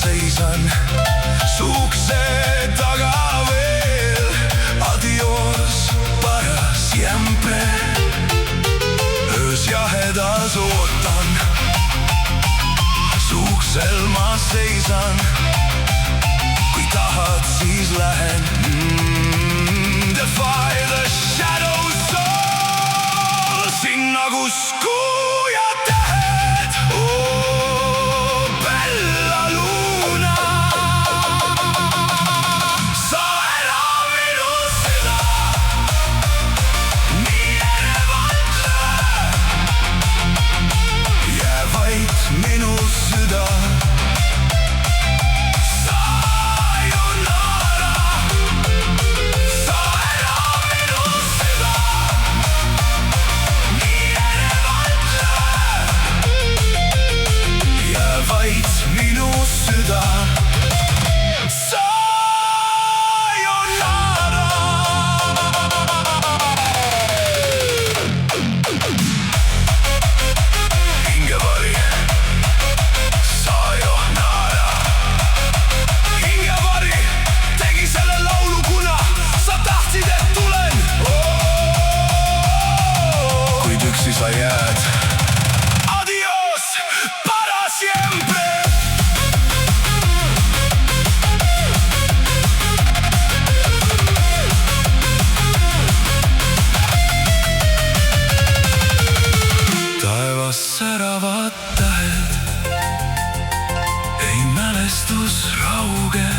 seisan su ukse taga veel. Adios para siempre. Öös jahedas ootan, su uksel ma seisan. Kui tahad, siis lähen. Defy the shadows all, sinna kus kuu ja tähed. Oh, bella luna, sa ära minu süda nii ärevalt löö. Jää vaid minu süda. Sa jääd. Adios para siempre. Taevas säravad tähed, ei mälestus rauge.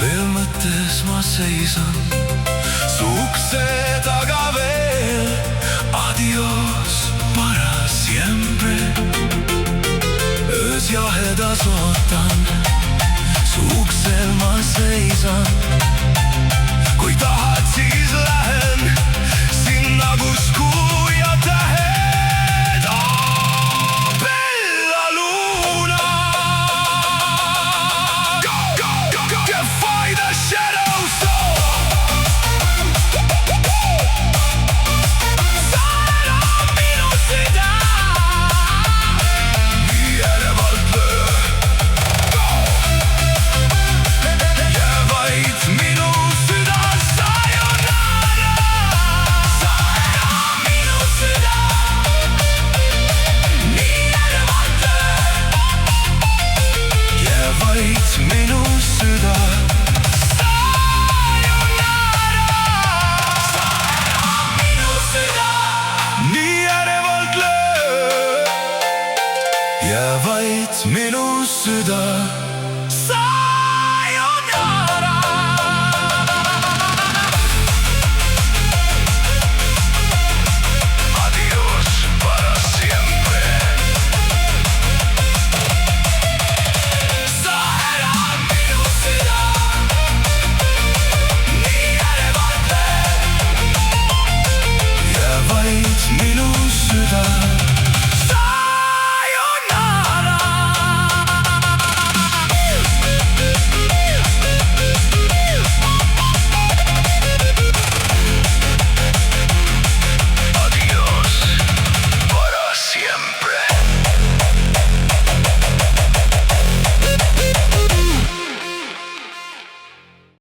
Veel mõttes ma seisan su ukse taga veel. Adios para siempre. Öös jahedas ootan, su uksel ma seisan. Kui tahad, siis lähen sinna, kus kuu ja tähed. Oh, bella luna, go, go, go, go. Defy the shadows all. Minu süda, minu süda nii ärevalt löö. Jää vaid minu süda. Sayonara. Adios para siempre. Minu süda.